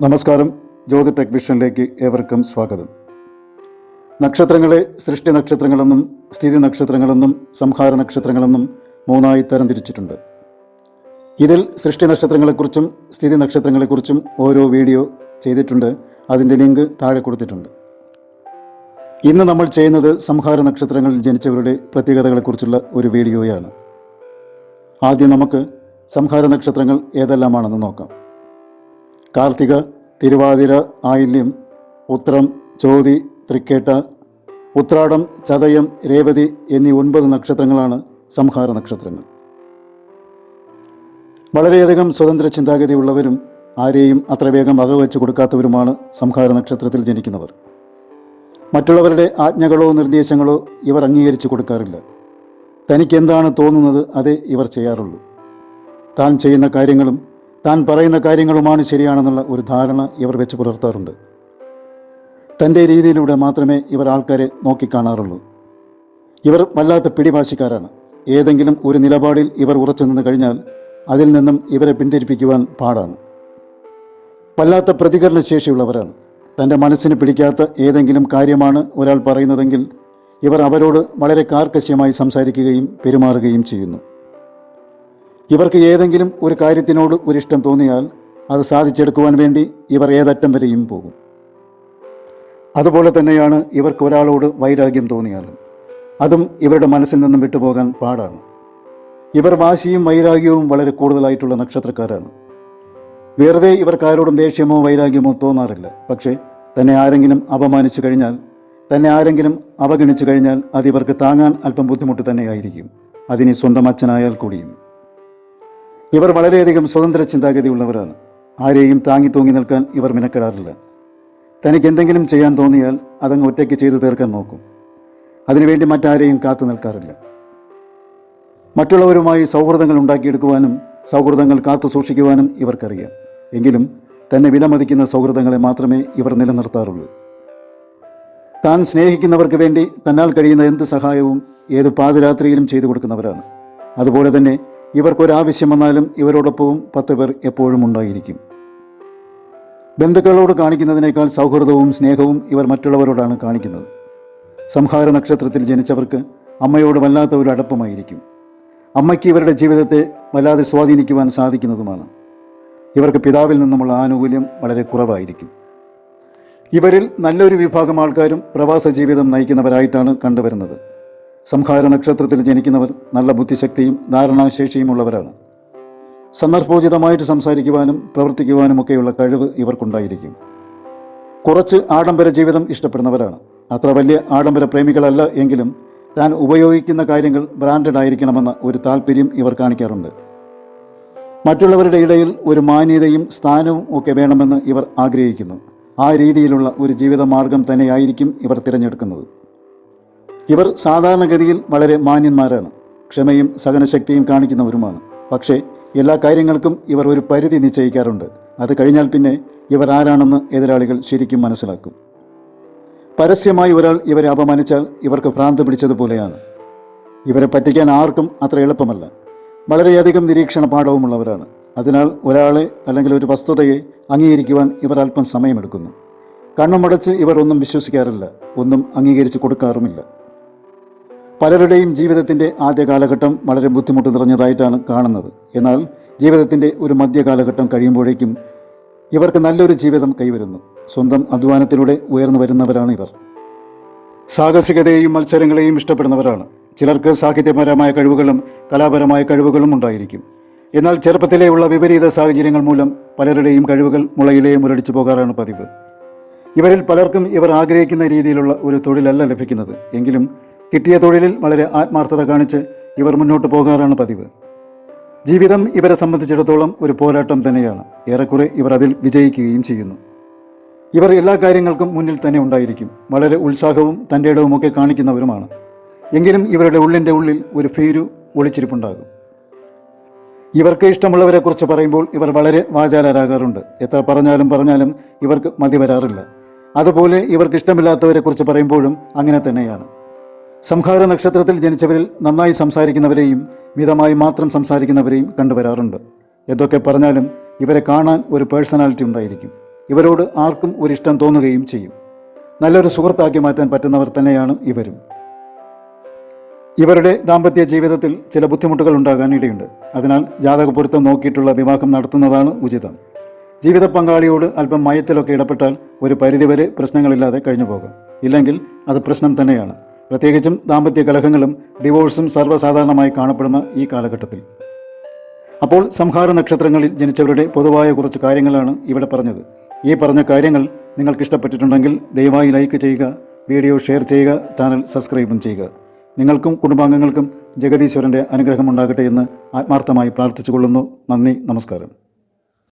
നമസ്കാരം. ജ്യോതി ടെക് വിഷനിലേക്ക് ഏവർക്കും സ്വാഗതം. നക്ഷത്രങ്ങളെ സൃഷ്ടി നക്ഷത്രങ്ങളെന്നും സ്ഥിതി നക്ഷത്രങ്ങളെന്നും സംഹാര നക്ഷത്രങ്ങളെന്നും മൂന്നായി തരംതിരിച്ചിട്ടുണ്ട്. ഇതിൽ സൃഷ്ടി നക്ഷത്രങ്ങളെക്കുറിച്ചും സ്ഥിതി നക്ഷത്രങ്ങളെക്കുറിച്ചും ഓരോ വീഡിയോ ചെയ്തിട്ടുണ്ട്. അതിൻ്റെ ലിങ്ക് താഴെ കൊടുത്തിട്ടുണ്ട്. ഇന്ന് നമ്മൾ ചെയ്യുന്നത് സംഹാര നക്ഷത്രങ്ങളിൽ ജനിച്ചവരുടെ പ്രത്യേകതകളെക്കുറിച്ചുള്ള ഒരു വീഡിയോയാണ്. ആദ്യം നമുക്ക് സംഹാര നക്ഷത്രങ്ങൾ ഏതെല്ലാമാണെന്ന് നോക്കാം. കാർത്തിക, തിരുവാതിര, ആയില്യം, ഉത്രം, ചോതി, തൃക്കേട്ട, ഉത്രാടം, ചതയം, രേവതി എന്നീ 9 നക്ഷത്രങ്ങളാണ് സംഹാര നക്ഷത്രങ്ങൾ. വളരെയധികം സ്വതന്ത്ര ചിന്താഗതിയുള്ളവരും ആരെയും അത്ര വേഗം വകവെച്ച് കൊടുക്കാത്തവരുമാണ് സംഹാര നക്ഷത്രത്തിൽ ജനിക്കുന്നവർ. മറ്റുള്ളവരുടെ ആജ്ഞകളോ നിർദ്ദേശങ്ങളോ ഇവർ അംഗീകരിച്ചു കൊടുക്കാറില്ല. തനിക്കെന്താണ് തോന്നുന്നത് അതേ ഇവർ ചെയ്യാറുള്ളൂ. താൻ ചെയ്യുന്ന കാര്യങ്ങളും താൻ പറയുന്ന കാര്യങ്ങളുമാണ് ശരിയാണെന്നുള്ള ഒരു ധാരണ ഇവർ വെച്ച് പുലർത്താറുണ്ട്. തൻ്റെ രീതിയിലൂടെ മാത്രമേ ഇവർ ആൾക്കാരെ നോക്കിക്കാണാറുള്ളൂ. ഇവർ വല്ലാത്ത പിടിവാശിക്കാരാണ്. ഏതെങ്കിലും ഒരു നിലപാടിൽ ഇവർ ഉറച്ചു നിന്ന് കഴിഞ്ഞാൽ അതിൽ നിന്നും ഇവരെ പിന്തിരിപ്പിക്കുവാൻ പാടാണ്. വല്ലാത്ത പ്രതികരണശേഷിയുള്ളവരാണ്. തൻ്റെ മനസ്സിന് പിടിക്കാത്ത ഏതെങ്കിലും കാര്യമാണ് ഒരാൾ പറയുന്നതെങ്കിൽ ഇവർ അവരോട് വളരെ കാർക്കശ്യമായി സംസാരിക്കുകയും പെരുമാറുകയും ചെയ്യുന്നു. ഇവർക്ക് ഏതെങ്കിലും ഒരു കാര്യത്തിനോട് ഒരിഷ്ടം തോന്നിയാൽ അത് സാധിച്ചെടുക്കുവാൻ വേണ്ടി ഇവർ ഏതറ്റം വരെയും പോകും. അതുപോലെ തന്നെയാണ് ഇവർക്ക് ഒരാളോട് വൈരാഗ്യം തോന്നിയാലും അതും ഇവരുടെ മനസ്സിൽ നിന്നും വിട്ടുപോകാൻ പാടാണ്. ഇവർ വാശിയും വൈരാഗ്യവും വളരെ കൂടുതലായിട്ടുള്ള നക്ഷത്രക്കാരാണ്. വെറുതെ ഇവർക്കാരോടും ദേഷ്യമോ വൈരാഗ്യമോ തോന്നാറില്ല. പക്ഷേ തന്നെ ആരെങ്കിലും അപമാനിച്ചു കഴിഞ്ഞാൽ, തന്നെ ആരെങ്കിലും അവഗണിച്ചു കഴിഞ്ഞാൽ അതിവർക്ക് താങ്ങാൻ അല്പം ബുദ്ധിമുട്ട് തന്നെയായിരിക്കും, അതിന് സ്വന്തം അച്ഛനായാൽ കൂടിയും. ഇവർ വളരെയധികം സ്വതന്ത്ര ചിന്താഗതിയുള്ളവരാണ്. ആരെയും താങ്ങി തൂങ്ങി നിൽക്കാൻ ഇവർ മിനക്കെടാറില്ല. തനിക്ക് എന്തെങ്കിലും ചെയ്യാൻ തോന്നിയാൽ അതങ്ങ് ഒറ്റയ്ക്ക് ചെയ്തു തീർക്കാൻ നോക്കും. അതിനുവേണ്ടി മറ്റാരെയും കാത്തു നിൽക്കാറില്ല. മറ്റുള്ളവരുമായി സൗഹൃദങ്ങൾ ഉണ്ടാക്കിയെടുക്കുവാനും സൗഹൃദങ്ങൾ കാത്തു സൂക്ഷിക്കുവാനും ഇവർക്കറിയാം. എങ്കിലും തന്നെ വിലമതിക്കുന്ന സൗഹൃദങ്ങളെ മാത്രമേ ഇവർ നിലനിർത്താറുള്ളൂ. താൻ സ്നേഹിക്കുന്നവർക്ക് വേണ്ടി തന്നാൽ കഴിയുന്ന എന്ത് സഹായവും ഏത് പാതിരാത്രിയിലും ചെയ്തു കൊടുക്കുന്നവരാണ്. അതുപോലെ തന്നെ ഇവർക്കൊരാവശ്യം വന്നാലും ഇവരോടൊപ്പവും 10 പേർ എപ്പോഴും ഉണ്ടായിരിക്കും. ബന്ധുക്കളോട് കാണിക്കുന്നതിനേക്കാൾ സൗഹൃദവും സ്നേഹവും ഇവർ മറ്റുള്ളവരോടാണ് കാണിക്കുന്നത്. സംഹാര നക്ഷത്രത്തിൽ ജനിച്ചവർക്ക് അമ്മയോട് വല്ലാത്ത ഒരു അടുപ്പമായിരിക്കും. അമ്മയ്ക്ക് ഇവരുടെ ജീവിതത്തെ വല്ലാതെ സ്വാധീനിക്കുവാൻ സാധിക്കുന്നതുമാണ്. ഇവർക്ക് പിതാവിൽ നിന്നുമുള്ള ആനുകൂല്യം വളരെ കുറവായിരിക്കും. ഇവരിൽ നല്ലൊരു വിഭാഗം ആൾക്കാരും പ്രവാസ ജീവിതം നയിക്കുന്നവരായിട്ടാണ് കണ്ടുവരുന്നത്. സംഹാര നക്ഷത്രത്തിൽ ജനിക്കുന്നവർ നല്ല ബുദ്ധിശക്തിയും ധാരണാശേഷിയും ഉള്ളവരാണ്. സന്ദർഭോചിതമായിട്ട് സംസാരിക്കുവാനും പ്രവർത്തിക്കുവാനുമൊക്കെയുള്ള കഴിവ് ഇവർക്കുണ്ടായിരിക്കും. കുറച്ച് ആഡംബര ജീവിതം ഇഷ്ടപ്പെടുന്നവരാണ്. അത്ര വലിയ ആഡംബര പ്രേമികളല്ല എങ്കിലും താൻ ഉപയോഗിക്കുന്ന കാര്യങ്ങൾ ബ്രാൻഡഡ് ആയിരിക്കണമെന്ന ഒരു താല്പര്യം ഇവർ കാണിക്കാറുണ്ട്. മറ്റുള്ളവരുടെ ഇടയിൽ ഒരു മാന്യതയും സ്ഥാനവും ഒക്കെ വേണമെന്ന് ഇവർ ആഗ്രഹിക്കുന്നു. ആ രീതിയിലുള്ള ഒരു ജീവിത മാർഗം തന്നെയായിരിക്കും ഇവർ തിരഞ്ഞെടുക്കുന്നത്. ഇവർ സാധാരണഗതിയിൽ വളരെ മാന്യന്മാരാണ്. ക്ഷമയും സഹനശക്തിയും കാണിക്കുന്നവരുമാണ്. പക്ഷേ എല്ലാ കാര്യങ്ങൾക്കും ഇവർ ഒരു പരിധി നിശ്ചയിക്കാറുണ്ട്. അത് കഴിഞ്ഞാൽ പിന്നെ ഇവർ ആരാണെന്ന് എതിരാളികൾ ശരിക്കും മനസ്സിലാക്കും. പരസ്യമായി ഒരാൾ ഇവരെ അപമാനിച്ചാൽ ഇവർക്ക് ഭ്രാന്ത് പിടിച്ചതുപോലെയാണ്. ഇവരെ പറ്റിക്കാൻ ആർക്കും അത്ര എളുപ്പമല്ല. വളരെയധികം നിരീക്ഷണ പാഠവുമുള്ളവരാണ്. അതിനാൽ ഒരാളെ അല്ലെങ്കിൽ ഒരു വസ്തുതയെ അംഗീകരിക്കുവാൻ ഇവർ അല്പം സമയമെടുക്കുന്നു. കണ്ണുമടച്ച് ഇവർ ഒന്നും വിശ്വസിക്കാറില്ല, ഒന്നും അംഗീകരിച്ച് കൊടുക്കാറുമില്ല. പലരുടെയും ജീവിതത്തിൻ്റെ ആദ്യ കാലഘട്ടം വളരെ ബുദ്ധിമുട്ട് നിറഞ്ഞതായിട്ടാണ് കാണുന്നത്. എന്നാൽ ജീവിതത്തിൻ്റെ ഒരു മധ്യകാലഘട്ടം കഴിയുമ്പോഴേക്കും ഇവർക്ക് നല്ലൊരു ജീവിതം കൈവരുന്നു. സ്വന്തം അധ്വാനത്തിലൂടെ ഉയർന്നു വരുന്നവരാണ് ഇവർ. സാഹസികതയെയും മത്സരങ്ങളെയും ഇഷ്ടപ്പെടുന്നവരാണ്. ചിലർക്ക് സാഹിത്യപരമായ കഴിവുകളും കലാപരമായ കഴിവുകളും ഉണ്ടായിരിക്കും. എന്നാൽ ചെറുപ്പത്തിലെയുള്ള വിപരീത സാഹചര്യങ്ങൾ മൂലം പലരുടെയും കഴിവുകൾ മുളയിലേ മുരടിച്ചു പോകാറാണ് പതിവ്. ഇവരിൽ പലർക്കും ഇവർ ആഗ്രഹിക്കുന്ന രീതിയിലുള്ള ഒരു തൊഴിലല്ല ലഭിക്കുന്നത്. എങ്കിലും കിട്ടിയ തൊഴിലിൽ വളരെ ആത്മാർത്ഥത കാണിച്ച് ഇവർ മുന്നോട്ട് പോകാറാണ് പതിവ്. ജീവിതം ഇവരെ സംബന്ധിച്ചിടത്തോളം ഒരു പോരാട്ടം തന്നെയാണ്. ഏറെക്കുറെ ഇവർ അതിൽ വിജയിക്കുകയും ചെയ്യുന്നു. ഇവർ എല്ലാ കാര്യങ്ങൾക്കും മുന്നിൽ തന്നെ ഉണ്ടായിരിക്കും. വളരെ ഉത്സാഹവും തൻ്റെ ഇടവുമൊക്കെ കാണിക്കുന്നവരുമാണ്. എങ്കിലും ഇവരുടെ ഉള്ളിൻ്റെ ഉള്ളിൽ ഒരു ഭീരു ഒളിച്ചിരിപ്പുണ്ടാകും. ഇവർക്ക് ഇഷ്ടമുള്ളവരെക്കുറിച്ച് പറയുമ്പോൾ ഇവർ വളരെ വാചാലരാകാറുണ്ട്. എത്ര പറഞ്ഞാലും ഇവർക്ക് മതി വരാറില്ല. അതുപോലെ ഇവർക്ക് ഇഷ്ടമില്ലാത്തവരെക്കുറിച്ച് പറയുമ്പോഴും അങ്ങനെ തന്നെയാണ്. സംഹാര നക്ഷത്രത്തിൽ ജനിച്ചവരിൽ നന്നായി സംസാരിക്കുന്നവരെയും മിതമായി മാത്രം സംസാരിക്കുന്നവരെയും കണ്ടുവരാറുണ്ട്. എന്തൊക്കെ പറഞ്ഞാലും ഇവരെ കാണാൻ ഒരു പേഴ്സണാലിറ്റി ഉണ്ടായിരിക്കും. ഇവരോട് ആർക്കും ഒരിഷ്ടം തോന്നുകയും ചെയ്യും. നല്ലൊരു സുഹൃത്താക്കി മാറ്റാൻ പറ്റുന്നവർ തന്നെയാണ് ഇവരും. ഇവരുടെ ദാമ്പത്യ ജീവിതത്തിൽ ചില ബുദ്ധിമുട്ടുകൾ ഉണ്ടാകാൻ ഇടയുണ്ട്. അതിനാൽ ജാതക പൊരുത്തം നോക്കിയിട്ടുള്ള വിവാഹം നടത്തുന്നതാണ് ഉചിതം. ജീവിത പങ്കാളിയോട് അല്പം മയത്തിലൊക്കെ ഇടപെട്ടാൽ ഒരു പരിധിവരെ പ്രശ്നങ്ങളില്ലാതെ കഴിഞ്ഞു പോകാം. ഇല്ലെങ്കിൽ അത് പ്രശ്നം തന്നെയാണ്. പ്രത്യേകിച്ചും ദാമ്പത്യ കലഹങ്ങളും ഡിവോഴ്സും സർവ്വസാധാരണമായി കാണപ്പെടുന്ന ഈ കാലഘട്ടത്തിൽ. അപ്പോൾ സംഹാര നക്ഷത്രങ്ങളിൽ ജനിച്ചവരുടെ പൊതുവായ കുറച്ച് കാര്യങ്ങളാണ് ഇവിടെ പറഞ്ഞത്. ഈ പറഞ്ഞ കാര്യങ്ങൾ നിങ്ങൾക്ക് ഇഷ്ടപ്പെട്ടിട്ടുണ്ടെങ്കിൽ ദയവായി ലൈക്ക് ചെയ്യുക, വീഡിയോ ഷെയർ ചെയ്യുക, ചാനൽ സബ്സ്ക്രൈബും ചെയ്യുക. നിങ്ങൾക്കും കുടുംബാംഗങ്ങൾക്കും ജഗദീശ്വരൻ്റെ അനുഗ്രഹം ഉണ്ടാകട്ടെ എന്ന് ആത്മാർത്ഥമായി പ്രാർത്ഥിച്ചുകൊള്ളുന്നു. നന്ദി, നമസ്കാരം.